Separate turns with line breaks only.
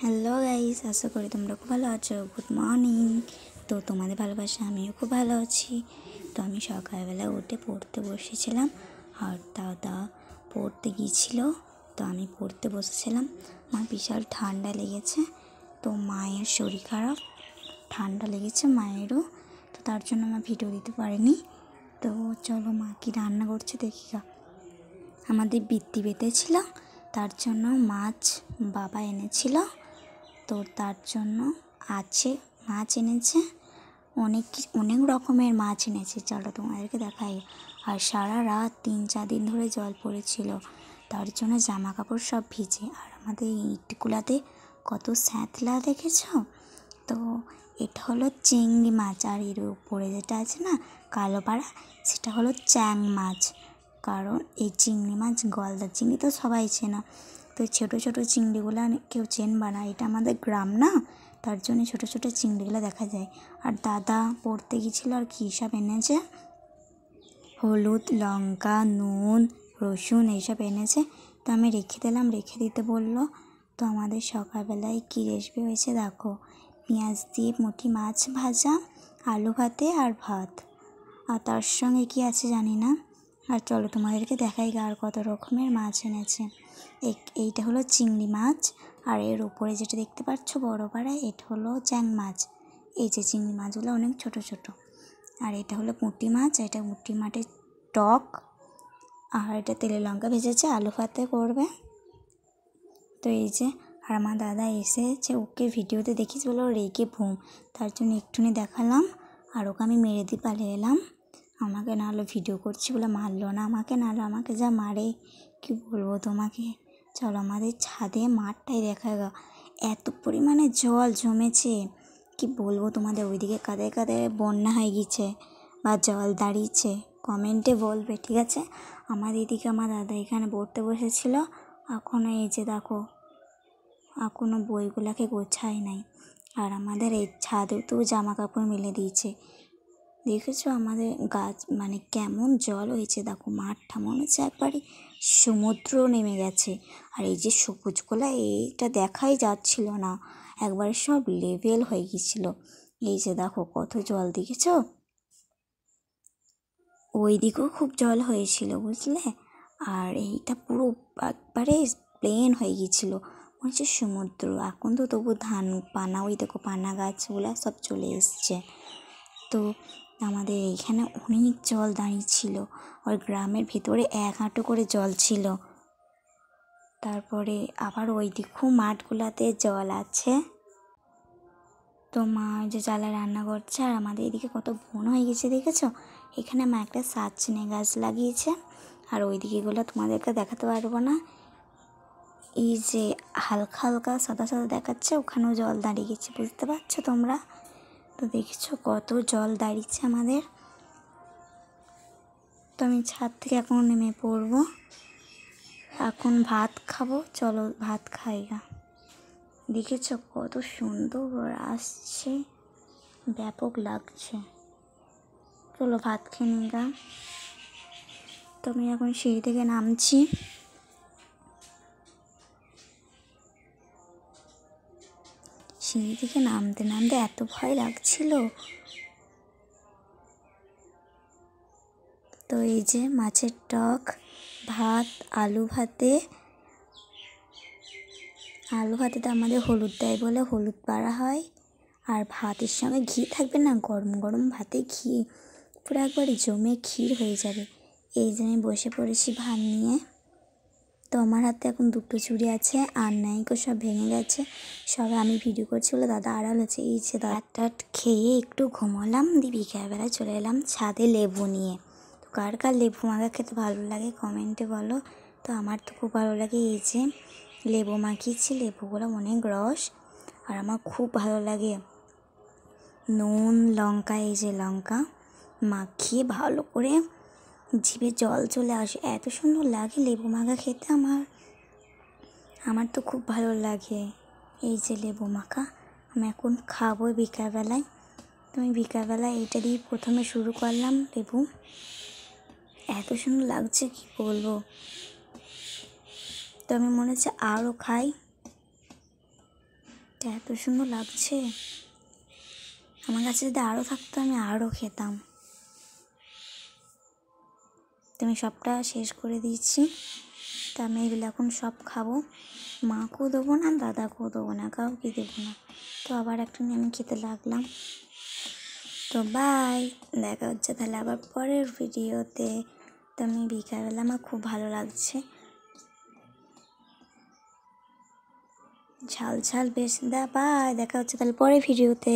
Hello guys, আশা করি তোমরা খুব ভালো আছো। Good morning. তো তোমাদের ভালোবাসা আমিও খুব ভালো আছি। তো আমি সকালবেলা উঠে পড়তে বসেছিলাম, আর দাদা পড়তে গিয়েছিল। তো আমি পড়তে বসেছিলাম। আমার বিশাল ঠান্ডা লেগেছে। তো মায়ের শরীর খারাপ, ঠান্ডা লেগেছে মায়েরও। তো তার জন্য আমার ভিডিও দিতে পারিনি। তো চলো মা কি রান্না করছে দেখি। আমাদের বৃত্তি বেঁধেছিল, তার জন্য মাছ বাবা এনেছিল। তো তার জন্য মাছ এনেছে, অনেক রকমের মাছ এনেছে। চলো তোমাদেরকে দেখাই। আর সারা রাত 3-4 দিন ধরে জল পড়েছিল, তার জন্য জামা কাপড় সব ভিজে। আর আমাদের ইটগুলাতে কত স্যাঁতলা দেখেছ। তো এটা হলো চিংড়ি মাছ, আর এর উপরে যেটা আছে না কালো পাড়া, সেটা হলো চ্যাং মাছ। কারণ এই চিংড়ি মাছ গলদা চিংড়ি তো সবাই চেনা, তো ছোটো ছোটো চিংড়িগুলো কেউ চেনবা না, এটা আমাদের গ্রাম না, তার জন্য ছোটো ছোটো চিংড়িগুলো দেখা যায়। আর দাদা পড়তে গিয়েছিলো, আর কী সব এনেছে, হলুদ, লঙ্কা, নুন, রসুন এইসব এনেছে। তো আমি রেখে দিলাম, রেখে দিতে বললো। তো আমাদের সকালবেলায় কী রেসিপি হয়েছে দেখো। পেঁয়াজ দিয়ে পুঁটি মাছ ভাজা, আলু ভাতে আর ভাত। আর তার সঙ্গে কী আছে জানি না। আর চলো তোমাদেরকে দেখাই আর কত রকমের মাছ এনেছে। এইটা হলো চিংড়ি মাছ, আর এর উপরে যেটা দেখতে পাচ্ছ বড় পাড়ায়, এটা হলো চ্যাং মাছ। এই যে চিংড়ি মাছগুলো অনেক ছোট ছোট। আর এটা হলো পুঁটি মাছ, এটা পুঁটি মাছের টক। আর এটা তেলে লঙ্কা ভেজেছে, আলু ভাতে করবে। তো এই যে, আর আমার দাদা এসেছে, ওকে ভিডিওতে দেখিয়েছি বলে ওর রেগে ঘুম, তার জন্য একটুখানি দেখালাম। আর ওকে আমি মেরে দিয়ে পালিয়ে এলাম। আমাকে নাহলে ভিডিও করছি বলে মারলো না আমাকে, নাহলে আমাকে যা মারে কি বলবো তোমাকে। চলো আমাদের ছাদে মাঠটাই দেখা গা, এত পরিমাণে জল জমেছে কি বলবো তোমাদের। ওইদিকে কাঁদে কাঁদে বন্যা হয়ে গিয়েছে বা জল দাঁড়িয়েছে, কমেন্টে বলবে, ঠিক আছে। আমার এদিকে আমার দাদা এখানে পড়তে বসেছিল, এখনও এই যে দেখো এখনও বইগুলোকে গোছায় নাই। আর আমাদের এই ছাদেও তো জামা কাপড় মেলে দিয়েছে। দেখেছো আমাদের গাছ মানে কেমন জল হয়েছে, দেখো মাঠটা মনে হচ্ছে একবারে সমুদ্র নেমে গেছে। আর এই যে সবুজগুলো, এইটা দেখাই যাচ্ছিল না, একবারে সব লেভেল হয়ে গিয়েছিল। এই যে দেখো কত জল, দেখেছো ওই দিকেও খুব জল হয়েছিল বুঝলে। আর এইটা পুরো একবারে প্লেন হয়ে গিয়েছিলো, মনে হচ্ছে সমুদ্র। এখন তো তবু ধান পানা, ওই দেখো পানা গাছগুলো সব চলে এসছে। তো আমাদের এইখানে অনেক জল দাঁড়িয়েছিল, আর গ্রামের ভেতরে 1 হাঁটু করে জল ছিল। তারপরে আবার ওই দিকেও মাঠগুলোতে জল আছে। তো মা যে জ্বালা রান্না করছে, আর আমাদের এদিকে কত বন হয়ে গেছে দেখেছো। এখানে মা একটা সজনে গাছ লাগিয়েছে, আর ওই দিকেগুলো তোমাদেরকে দেখাতে পারবো না। এই যে হালকা হালকা সাদা সাদা দেখাচ্ছে, ওখানেও জল দাঁড়িয়ে গেছে, বুঝতে পারছো তোমরা। তো দেখছো কত জল দাঁড়িয়েছে আমাদের। তো আমি ছাদ থেকে এখন নেমে পড়বো, এখন ভাত খাবো। চলো ভাত খাই গা। দেখেছো কত সুন্দর আসছে, ব্যাপক লাগছে। চলো ভাত খেয়ে নিই গা। তো আমি এখন সিঁড়ি থেকে নামছি। সিঁড়ি থেকে নামতে নামতে এত ভয় লাগছিল। তো এই যে মাছের টক, ভাত, আলু ভাতে তো আমাদের হলুদ দেয় বলে হলুদ পাড়া হয়। আর ভাতের সঙ্গে ঘি থাকবে না, গরম গরম ভাতে ঘি পুরো একবারে জমে ক্ষীর হয়ে যাবে। এই যে আমি বসে পড়েছি ভাত নিয়ে। তো আমার হাতে এখন 2টো চুড়ি আছে, আর নাইকো সব ভেঙে গেছে। সবে আমি ভিডিও করছি বলে দাদা আড়াল হচ্ছে। এই যে টাট খেয়ে একটু ঘুমোলাম, দিয়ে বিকেলবেলায় চলে এলাম ছাদে লেবু নিয়ে। তো কার কার লেবু মাখা খেতে ভালো লাগে কমেন্টে বলো। তো আমার তো খুব ভালো লাগে। এই যে লেবু মাখিয়েছি, লেবুগুলো অনেক রস, আর আমার খুব ভালো লাগে নুন লঙ্কা, এই যে লঙ্কা মাখিয়ে ভালো করে জিভে জল চলে আসে, এত সুন্দর লাগে লেবু মাখা খেতে। আমার তো খুব ভালো লাগে এই যে লেবু মাখা। আমি এখন খাবো বিকালবেলায়। তো আমি বিকালবেলায় এইটা দিয়ে প্রথমে শুরু করলাম লেবু, এত সুন্দর লাগছে কি বলবো। তো আমি মনে হচ্ছে আরও খাই। এত সুন্দর লাগছে, আমার কাছে যদি আরও থাকতো আমি আরও খেতাম। তুমি সবটা শেষ করে দিয়েছি, তা আমি এগুলো এখন সব খাবো। মাকেও দেবো না, দাদাকেও দেবো না, কাউকে দেবো না। তো আবার একটা নিয়ে আমি খেতে লাগলাম। তো বাই, দেখা হচ্ছে তাহলে আবার পরের ভিডিওতে। তো আমি বিকালবেলা আমার খুব ভালো লাগছে, ঝাল ঝাল বেশ। বাই, দেখা হচ্ছে তাহলে পরের ভিডিওতে।